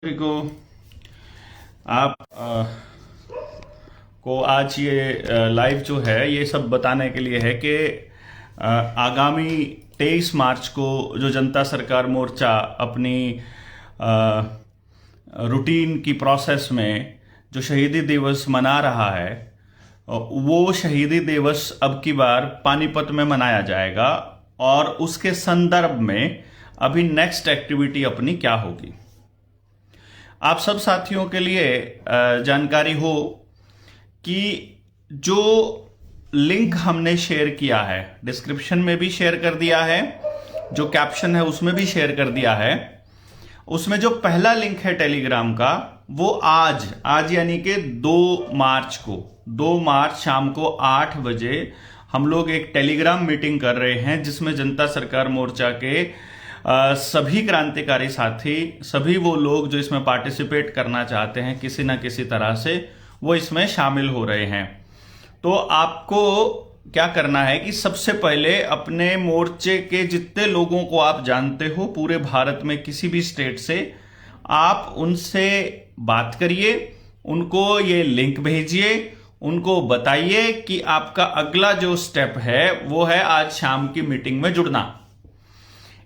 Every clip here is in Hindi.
को आप को आज ये लाइव जो है ये सब बताने के लिए है कि आगामी 23 मार्च को जो जनता सरकार मोर्चा अपनी रूटीन की प्रोसेस में जो शहीदी दिवस मना रहा है वो शहीदी दिवस अब की बार पानीपत में मनाया जाएगा और उसके संदर्भ में अभी नेक्स्ट एक्टिविटी अपनी क्या होगी। आप सब साथियों के लिए जानकारी हो कि जो लिंक हमने शेयर किया है डिस्क्रिप्शन में भी शेयर कर दिया है, जो कैप्शन है उसमें भी शेयर कर दिया है। उसमें जो पहला लिंक है टेलीग्राम का वो आज यानी कि 2 मार्च शाम को 8 बजे हम लोग एक टेलीग्राम मीटिंग कर रहे हैं जिसमें जनता सरकार मोर्चा के सभी क्रांतिकारी साथी, सभी वो लोग जो इसमें पार्टिसिपेट करना चाहते हैं किसी ना किसी तरह से, वो इसमें शामिल हो रहे हैं। तो आपको क्या करना है कि सबसे पहले अपने मोर्चे के जितने लोगों को आप जानते हो पूरे भारत में किसी भी स्टेट से, आप उनसे बात करिए, उनको ये लिंक भेजिए, उनको बताइए कि आपका अगला जो स्टेप है वो है आज शाम की मीटिंग में जुड़ना।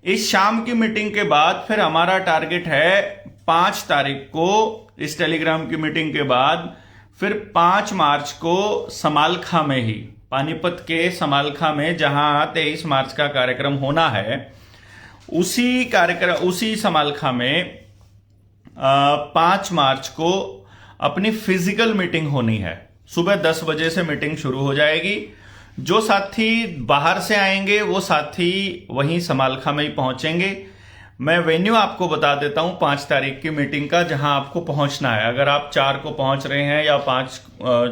इस शाम की मीटिंग के बाद फिर हमारा टारगेट है 5 तारीख को, इस टेलीग्राम की मीटिंग के बाद फिर 5 मार्च को समालखा में ही, पानीपत के समालखा में जहां 23 मार्च का कार्यक्रम होना है, उसी समालखा में 5 मार्च को अपनी फिजिकल मीटिंग होनी है। सुबह 10 बजे से मीटिंग शुरू हो जाएगी। जो साथी बाहर से आएंगे वो साथी वहीं समालखा में ही पहुंचेंगे। मैं वेन्यू आपको बता देता हूं 5 तारीख की मीटिंग का, जहां आपको पहुंचना है। अगर आप 4 को पहुंच रहे हैं या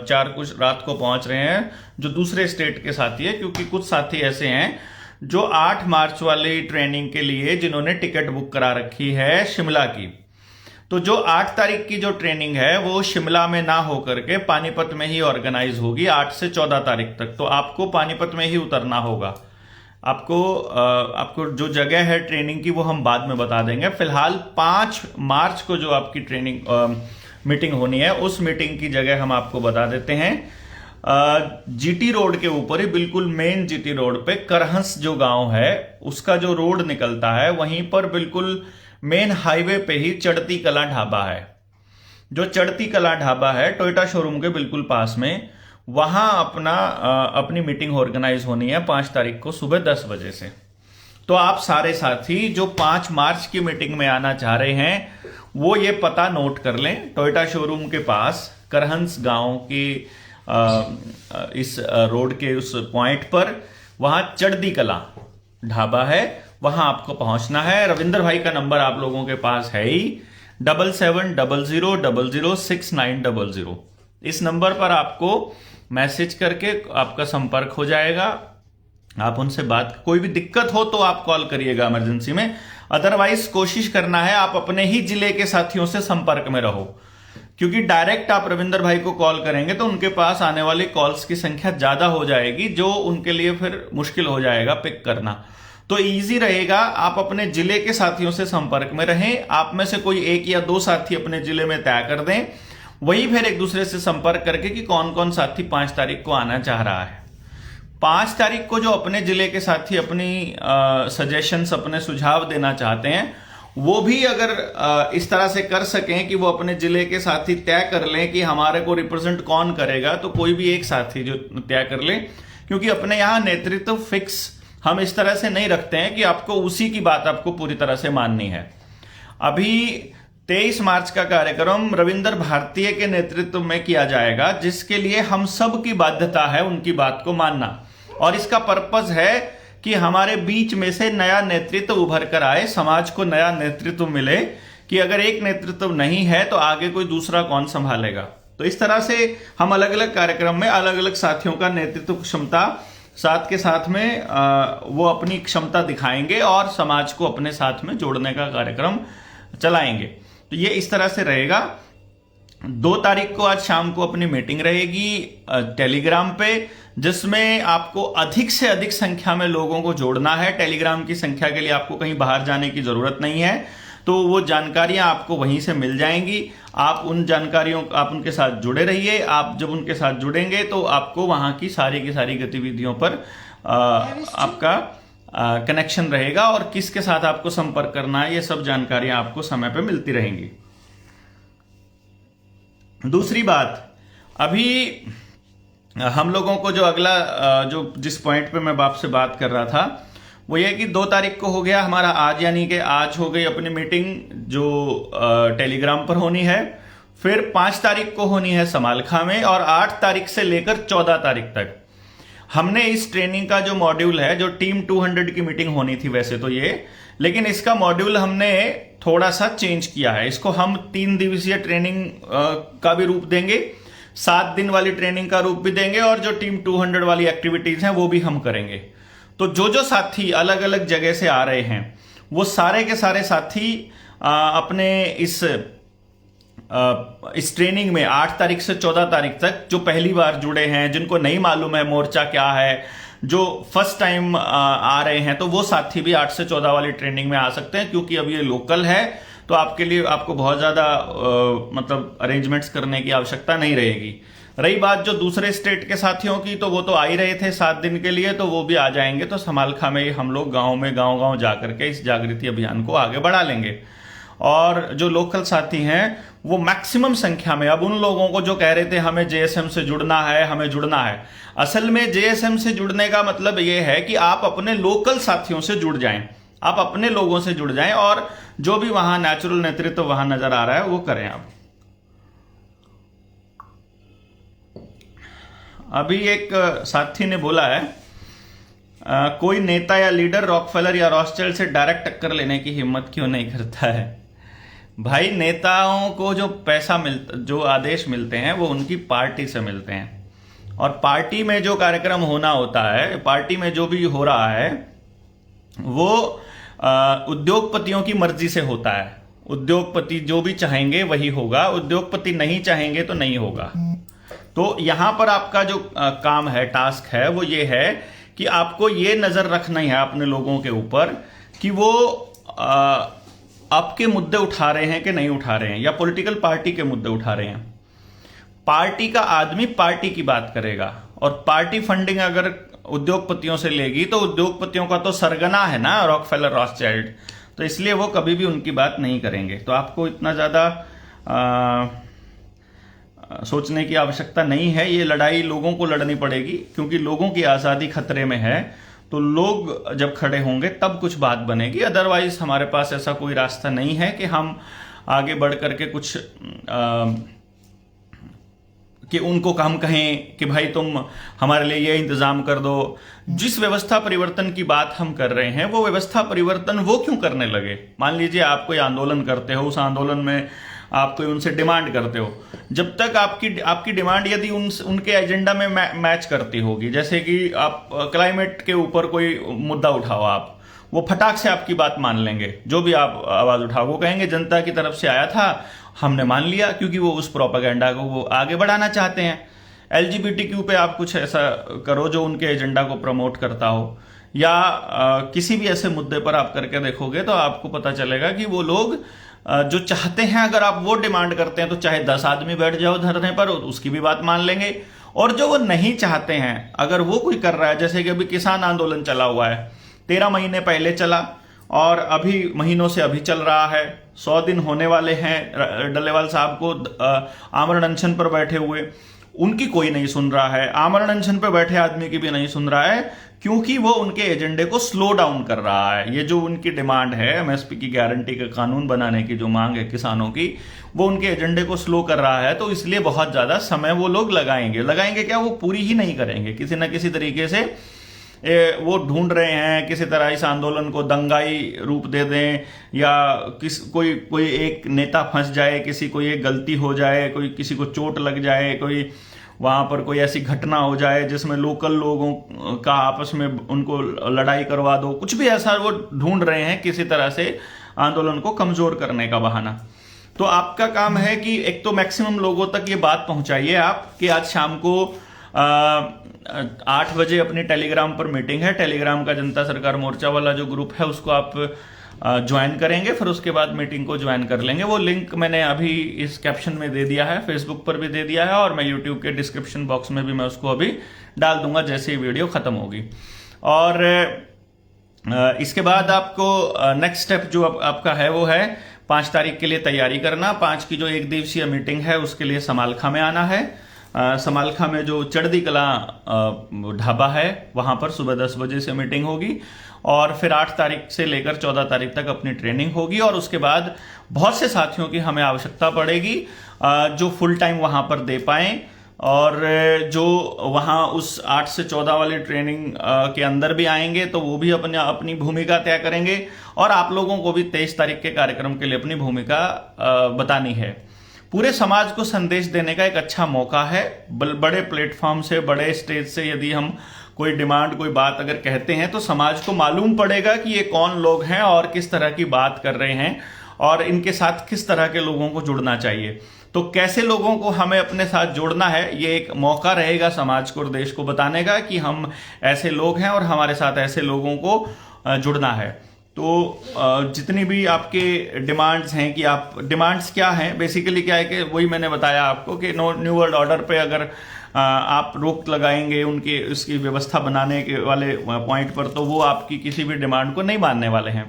4 कुछ रात को पहुंच रहे हैं, जो दूसरे स्टेट के साथी है, क्योंकि कुछ साथी ऐसे हैं जो 8 मार्च वाली ट्रेनिंग के लिए जिन्होंने टिकट बुक करा रखी है शिमला की, तो जो 8 तारीख की जो ट्रेनिंग है वो शिमला में ना होकर के पानीपत में ही ऑर्गेनाइज होगी 8 से 14 तारीख तक। तो आपको पानीपत में ही उतरना होगा। आपको जो जगह है ट्रेनिंग की वो हम बाद में बता देंगे। फिलहाल 5 मार्च को जो आपकी ट्रेनिंग मीटिंग होनी है उस मीटिंग की जगह हम आपको बता देते हैं। जीटी रोड के ऊपर ही, बिल्कुल मेन जीटी रोड पे करहंस जो गांव है उसका जो रोड निकलता है वहीं पर बिल्कुल मेन हाईवे पे ही चढ़ती कला ढाबा है। जो चढ़ती कला ढाबा है टोयोटा शोरूम के बिल्कुल पास में, वहां अपनी मीटिंग ऑर्गेनाइज होनी है 5 तारीख को सुबह 10 बजे से। तो आप सारे साथी जो 5 मार्च की मीटिंग में आना चाह रहे हैं वो ये पता नोट कर लें, टोयोटा शोरूम के पास करहंस गांव की इस रोड के उस पॉइंट पर वहां चढ़ती कला ढाबा है, वहां आपको पहुंचना है। रविंदर भाई का नंबर आप लोगों के पास है ही, 7700006900। इस नंबर पर आपको मैसेज करके आपका संपर्क हो जाएगा। आप उनसे कोई भी दिक्कत हो तो आप कॉल करिएगा इमरजेंसी में, अदरवाइज कोशिश करना है आप अपने ही जिले के साथियों से संपर्क में रहो, क्योंकि डायरेक्ट आप रविंदर भाई को कॉल करेंगे तो उनके पास आने वाली कॉल्स की संख्या ज्यादा हो जाएगी, जो उनके लिए फिर मुश्किल हो जाएगा पिक करना। तो इजी रहेगा आप अपने जिले के साथियों से संपर्क में रहें। आप में से कोई 1 या 2 साथी अपने जिले में तय कर दें, वही फिर एक दूसरे से संपर्क करके कि कौन कौन साथी 5 तारीख को आना चाह रहा है। 5 तारीख को जो अपने जिले के साथी अपनी सजेशंस, अपने सुझाव देना चाहते हैं, वो भी अगर इस तरह से कर सकें कि वो अपने जिले के साथी तय कर लें कि हमारे को रिप्रेजेंट कौन करेगा, तो कोई भी एक साथी जो तय कर ले, क्योंकि अपने यहां नेतृत्व फिक्स हम इस तरह से नहीं रखते हैं कि आपको उसी की बात आपको पूरी तरह से माननी है। अभी 23 मार्च का कार्यक्रम रविंदर भारतीय के नेतृत्व में किया जाएगा, जिसके लिए हम सब की बाध्यता है उनकी बात को मानना, और इसका पर्पस है कि हमारे बीच में से नया नेतृत्व उभर कर आए, समाज को नया नेतृत्व मिले, कि अगर एक नेतृत्व नहीं है तो आगे कोई दूसरा कौन संभालेगा। तो इस तरह से हम अलग अलग कार्यक्रम में अलग अलग साथियों का नेतृत्व क्षमता साथ के साथ में वो अपनी क्षमता दिखाएंगे और समाज को अपने साथ में जोड़ने का कार्यक्रम चलाएंगे। तो ये इस तरह से रहेगा। 2 तारीख को आज शाम को अपनी मीटिंग रहेगी टेलीग्राम पे, जिसमें आपको अधिक से अधिक संख्या में लोगों को जोड़ना है। टेलीग्राम की संख्या के लिए आपको कहीं बाहर जाने की जरूरत नहीं है। तो वो जानकारियां आपको वहीं से मिल जाएंगी। आप उन जानकारियों आप उनके साथ जुड़े रहिए। आप जब उनके साथ जुड़ेंगे तो आपको वहां की सारी गतिविधियों पर आपका कनेक्शन रहेगा और किसके साथ आपको संपर्क करना है, ये सब जानकारियां आपको समय पे मिलती रहेंगी। दूसरी बात, अभी हम लोगों को जो अगला जिस पॉइंट पे मैं आपसे बात कर रहा था वो ये कि 2 तारीख को हो गया हमारा आज, यानी कि आज हो गई अपनी मीटिंग जो टेलीग्राम पर होनी है। फिर 5 तारीख को होनी है समालखा में, और 8 तारीख से लेकर 14 तारीख तक हमने इस ट्रेनिंग का जो मॉड्यूल है, जो टीम 200 की मीटिंग होनी थी वैसे तो ये, लेकिन इसका मॉड्यूल हमने थोड़ा सा चेंज किया है। इसको हम 3 दिवसीय ट्रेनिंग का भी रूप देंगे, 7 दिन वाली ट्रेनिंग का रूप भी देंगे, और जो टीम 200 वाली एक्टिविटीज हैं वो भी हम करेंगे। तो जो साथी अलग अलग जगह से आ रहे हैं वो सारे के सारे साथी अपने इस ट्रेनिंग में 8 तारीख से 14 तारीख तक जो पहली बार जुड़े हैं, जिनको नहीं मालूम है मोर्चा क्या है, जो फर्स्ट टाइम आ रहे हैं, तो वो साथी भी 8 से 14 वाली ट्रेनिंग में आ सकते हैं। क्योंकि अब ये लोकल है तो आपके लिए आपको बहुत ज्यादा मतलब अरेंजमेंट्स करने की आवश्यकता नहीं रहेगी। रही बात जो दूसरे स्टेट के साथियों की, तो वो तो आ ही रहे थे 7 दिन के लिए, तो वो भी आ जाएंगे। तो समालखा में हम लोग गांव जाकर के इस जागृति अभियान को आगे बढ़ा लेंगे। और जो लोकल साथी हैं वो मैक्सिमम संख्या में, अब उन लोगों को जो कह रहे थे हमें जेएसएम से जुड़ना है, हमें जुड़ना है, असल में जेएसएम से जुड़ने का मतलब ये है कि आप अपने लोकल साथियों से जुड़ जाएं, आप अपने लोगों से जुड़ जाएं, और जो भी वहां नेचुरल नेतृत्व वहां नजर आ रहा है वो करें आप। अभी एक साथी ने बोला है कोई नेता या लीडर रॉकफेलर या रॉथस्चाइल्ड से डायरेक्ट टक्कर लेने की हिम्मत क्यों नहीं करता है। भाई, नेताओं को जो पैसा मिलता, जो आदेश मिलते हैं वो उनकी पार्टी से मिलते हैं, और पार्टी में जो कार्यक्रम होना होता है, पार्टी में जो भी हो रहा है वो उद्योगपतियों की मर्जी से होता है। उद्योगपति जो भी चाहेंगे वही होगा, उद्योगपति नहीं चाहेंगे तो नहीं होगा। तो यहां पर आपका जो काम है, टास्क है, वो ये है कि आपको ये नजर रखना है अपने लोगों के ऊपर कि वो आपके मुद्दे उठा रहे हैं कि नहीं उठा रहे हैं, या पॉलिटिकल पार्टी के मुद्दे उठा रहे हैं। पार्टी का आदमी पार्टी की बात करेगा, और पार्टी फंडिंग अगर उद्योगपतियों से लेगी तो उद्योगपतियों का तो सरगना है ना रॉकफेलर रॉथस्चाइल्ड, तो इसलिए वो कभी भी उनकी बात नहीं करेंगे। तो आपको इतना ज्यादा सोचने की आवश्यकता नहीं है। ये लड़ाई लोगों को लड़नी पड़ेगी, क्योंकि लोगों की आजादी खतरे में है। तो लोग जब खड़े होंगे तब कुछ बात बनेगी, अदरवाइज हमारे पास ऐसा कोई रास्ता नहीं है कि हम आगे बढ़ करके कुछ कि उनको हम कहें कि भाई तुम हमारे लिए ये इंतजाम कर दो। जिस व्यवस्था परिवर्तन की बात हम कर रहे हैं वो व्यवस्था परिवर्तन वो क्यों करने लगे। मान लीजिए आप कोई आंदोलन करते हो, उस आंदोलन में आप कोई उनसे डिमांड करते हो, जब तक आपकी डिमांड यदि उनके एजेंडा में मैच करती होगी, जैसे कि आप क्लाइमेट के ऊपर कोई मुद्दा उठाओ, आप वो फटाक से आपकी बात मान लेंगे। जो भी आप आवाज उठाओ वो कहेंगे जनता की तरफ से आया था, हमने मान लिया, क्योंकि वो उस प्रोपेगेंडा को वो आगे बढ़ाना चाहते हैं। एलजीबीटीक्यू पे आप कुछ ऐसा करो जो उनके एजेंडा को प्रमोट करता हो, या किसी भी ऐसे मुद्दे पर आप करके देखोगे तो आपको पता चलेगा कि वो लोग जो चाहते हैं, अगर आप वो डिमांड करते हैं तो चाहे 10 आदमी बैठ जाओ धरने पर उसकी भी बात मान लेंगे। और जो वो नहीं चाहते हैं, अगर वो कोई कर रहा है, जैसे कि अभी किसान आंदोलन चला हुआ है, 13 महीने पहले चला और अभी महीनों से अभी चल रहा है, 100 दिन होने वाले हैं डल्लेवाल साहब को आमरण अनशन पर बैठे हुए, उनकी कोई नहीं सुन रहा है। आमरण अनशन पर बैठे आदमी की भी नहीं सुन रहा है, क्योंकि वो उनके एजेंडे को स्लो डाउन कर रहा है। ये जो उनकी डिमांड है, एमएसपी की गारंटी का कानून बनाने की जो मांग है किसानों की, वो उनके एजेंडे को स्लो कर रहा है। तो इसलिए बहुत ज्यादा समय वो लोग लगाएंगे क्या, वो पूरी ही नहीं करेंगे। किसी ना किसी तरीके से वो ढूंढ रहे हैं किसी तरह इस आंदोलन को दंगाई रूप दे दें, या कोई एक नेता फंस जाए, किसी को ये गलती हो जाए, कोई किसी को चोट लग जाए, कोई वहां पर कोई ऐसी घटना हो जाए जिसमें लोकल लोगों का आपस में उनको लड़ाई करवा दो। कुछ भी ऐसा वो ढूंढ रहे हैं किसी तरह से आंदोलन को कमजोर करने का बहाना। तो आपका काम है कि एक तो मैक्सिमम लोगों तक ये बात पहुंचाइए आप कि आज शाम को 8 बजे अपनी टेलीग्राम पर मीटिंग है। टेलीग्राम का जनता सरकार मोर्चा वाला जो ग्रुप है उसको आप ज्वाइन करेंगे, फिर उसके बाद मीटिंग को ज्वाइन कर लेंगे। वो लिंक मैंने अभी इस कैप्शन में दे दिया है, फेसबुक पर भी दे दिया है, और मैं यूट्यूब के डिस्क्रिप्शन बॉक्स में भी मैं उसको अभी डाल दूंगा जैसे ही वीडियो खत्म होगी। और इसके बाद आपको नेक्स्ट स्टेप जो आपका है वो है 5 तारीख के लिए तैयारी करना। 5 की जो 1 दिवसीय मीटिंग है उसके लिए समालखा में आना है। समालखा में जो चढ़दी कला ढाबा है वहां पर सुबह 10 बजे से मीटिंग होगी, और फिर 8 तारीख से लेकर 14 तारीख तक अपनी ट्रेनिंग होगी। और उसके बाद बहुत से साथियों की हमें आवश्यकता पड़ेगी जो फुल टाइम वहां पर दे पाएं, और जो वहां उस 8 से 14 वाली ट्रेनिंग के अंदर भी आएंगे तो वो भी अपनी भूमिका तय करेंगे, और आप लोगों को भी 23 तारीख के कार्यक्रम के लिए अपनी भूमिका बतानी है। पूरे समाज को संदेश देने का एक अच्छा मौका है। बड़े प्लेटफॉर्म से, बड़े स्टेज से यदि हम कोई डिमांड, कोई बात अगर कहते हैं तो समाज को मालूम पड़ेगा कि ये कौन लोग हैं और किस तरह की बात कर रहे हैं, और इनके साथ किस तरह के लोगों को जुड़ना चाहिए। तो कैसे लोगों को हमें अपने साथ जोड़ना है, ये एक मौका रहेगा समाज को और देश को बताने का कि हम ऐसे लोग हैं और हमारे साथ ऐसे लोगों को जुड़ना है। तो जितनी भी आपके डिमांड्स हैं, कि आप डिमांड्स क्या हैं, बेसिकली क्या है कि वही मैंने बताया आपको कि न्यू वर्ल्ड ऑर्डर पे अगर आप रोक लगाएंगे उनके उसकी व्यवस्था बनाने के वाले पॉइंट पर, तो वो आपकी किसी भी डिमांड को नहीं मानने वाले हैं।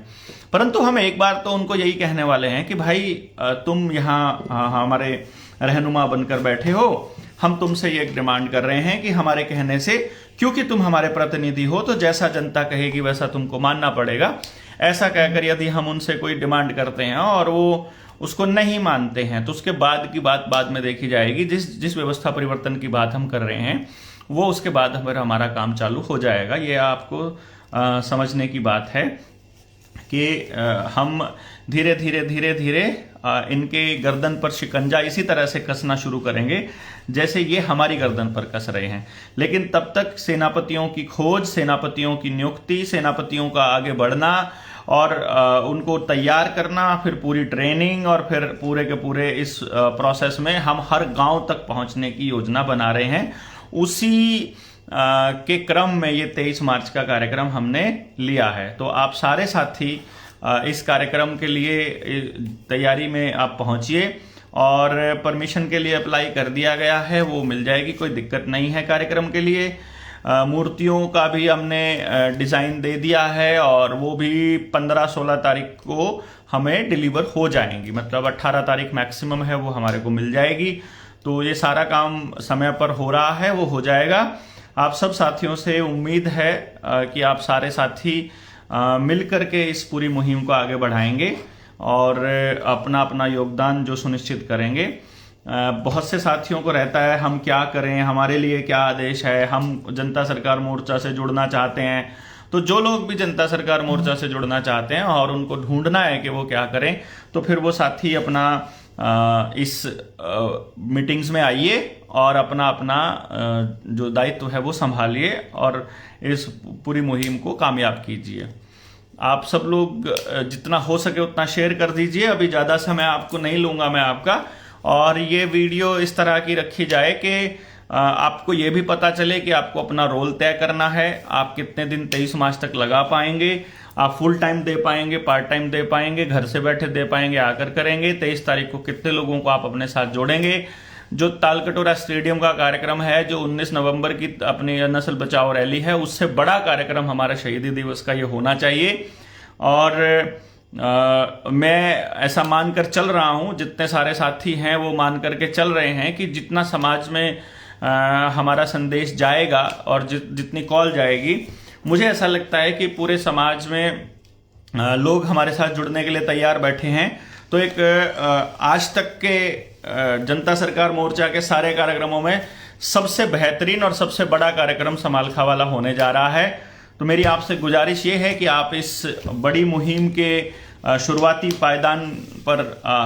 परंतु हम एक बार तो उनको यही कहने वाले हैं कि भाई तुम यहाँ हमारे रहनुमा बनकर बैठे हो, हम तुमसे ये एक डिमांड कर रहे हैं कि हमारे कहने से, क्योंकि तुम हमारे प्रतिनिधि हो तो जैसा जनता कहेगी वैसा तुमको मानना पड़ेगा। ऐसा कहकर यदि हम उनसे कोई डिमांड करते हैं और वो उसको नहीं मानते हैं तो उसके बाद की बात बाद में देखी जाएगी। जिस व्यवस्था परिवर्तन की बात हम कर रहे हैं वो उसके बाद हमारा काम चालू हो जाएगा। ये आपको समझने की बात है कि हम धीरे धीरे इनके गर्दन पर शिकंजा इसी तरह से कसना शुरू करेंगे जैसे ये हमारी गर्दन पर कस रहे हैं। लेकिन तब तक सेनापतियों की खोज, सेनापतियों की नियुक्ति, सेनापतियों का आगे बढ़ना और उनको तैयार करना, फिर पूरी ट्रेनिंग, और फिर पूरे के पूरे इस प्रोसेस में हम हर गांव तक पहुंचने की योजना बना रहे हैं। उसी के क्रम में ये 23 मार्च का कार्यक्रम हमने लिया है। तो आप सारे साथी इस कार्यक्रम के लिए तैयारी में आप पहुंचिए, और परमिशन के लिए अप्लाई कर दिया गया है, वो मिल जाएगी, कोई दिक्कत नहीं है कार्यक्रम के लिए। मूर्तियों का भी हमने डिज़ाइन दे दिया है और वो भी 15-16 तारीख को हमें डिलीवर हो जाएंगी, मतलब 18 तारीख मैक्सिमम है वो हमारे को मिल जाएगी। तो ये सारा काम समय पर हो रहा है, वो हो जाएगा। आप सब साथियों से उम्मीद है कि आप सारे साथी मिल करके इस पूरी मुहिम को आगे बढ़ाएंगे और अपना अपना योगदान जो सुनिश्चित करेंगे। बहुत से साथियों को रहता है हम क्या करें, हमारे लिए क्या आदेश है, हम जनता सरकार मोर्चा से जुड़ना चाहते हैं। तो जो लोग भी जनता सरकार मोर्चा से जुड़ना चाहते हैं और उनको ढूंढना है कि वो क्या करें, तो फिर वो साथी अपना इस मीटिंग्स में आइए और अपना अपना जो दायित्व है वो संभालिए और इस पूरी मुहिम को कामयाब कीजिए। आप सब लोग जितना हो सके उतना शेयर कर दीजिए। अभी ज़्यादा समय आपको नहीं लूँगा मैं आपका, और ये वीडियो इस तरह की रखी जाए कि आपको ये भी पता चले कि आपको अपना रोल तय करना है। आप कितने दिन 23 मार्च तक लगा पाएंगे, आप फुल टाइम दे पाएंगे, पार्ट टाइम दे पाएंगे, घर से बैठे दे पाएंगे, आकर करेंगे। 23 तारीख को कितने लोगों को आप अपने साथ जोड़ेंगे। जो तालकटोरा स्टेडियम का कार्यक्रम है, जो 19 नवंबर की अपनी नस्ल बचाओ रैली है, उससे बड़ा कार्यक्रम हमारा शहीदी दिवस का ये होना चाहिए। और मैं ऐसा मानकर चल रहा हूँ, जितने सारे साथी हैं वो मान करके चल रहे हैं कि जितना समाज में हमारा संदेश जाएगा और जितनी कॉल जाएगी, मुझे ऐसा लगता है कि पूरे समाज में लोग हमारे साथ जुड़ने के लिए तैयार बैठे हैं। तो एक आज तक के जनता सरकार मोर्चा के सारे कार्यक्रमों में सबसे बेहतरीन और सबसे बड़ा कार्यक्रम समालखा वाला होने जा रहा है। तो मेरी आपसे गुजारिश ये है कि आप इस बड़ी मुहिम के शुरुआती पायदान पर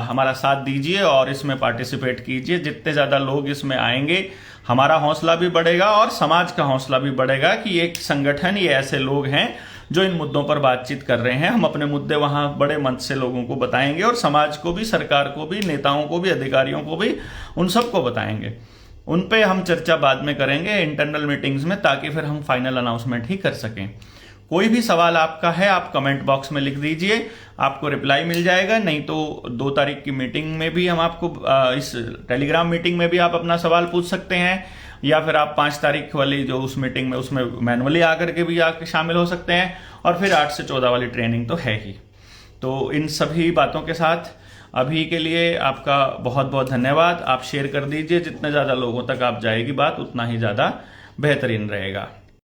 हमारा साथ दीजिए और इसमें पार्टिसिपेट कीजिए। जितने ज़्यादा लोग इसमें आएंगे, हमारा हौसला भी बढ़ेगा और समाज का हौसला भी बढ़ेगा कि एक संगठन, ये ऐसे लोग हैं जो इन मुद्दों पर बातचीत कर रहे हैं। हम अपने मुद्दे वहाँ बड़े मंच से लोगों को बताएंगे और समाज को भी, सरकार को भी, नेताओं को भी, अधिकारियों को भी, उन सबको बताएंगे। उन पे हम चर्चा बाद में करेंगे इंटरनल मीटिंग्स में, ताकि फिर हम फाइनल अनाउंसमेंट ही कर सकें। कोई भी सवाल आपका है आप कमेंट बॉक्स में लिख दीजिए, आपको रिप्लाई मिल जाएगा। नहीं तो 2 तारीख की मीटिंग में भी हम आपको इस टेलीग्राम मीटिंग में भी आप अपना सवाल पूछ सकते हैं, या फिर आप 5 तारीख वाली जो उस मीटिंग में उसमें मैनुअली आकर के भी आके शामिल हो सकते हैं। और फिर 8 से 14 वाली ट्रेनिंग तो है ही। तो इन सभी बातों के साथ अभी के लिए आपका बहुत बहुत धन्यवाद। आप शेयर कर दीजिए, जितने ज़्यादा लोगों तक आप जाएगी बात उतना ही ज़्यादा बेहतरीन रहेगा।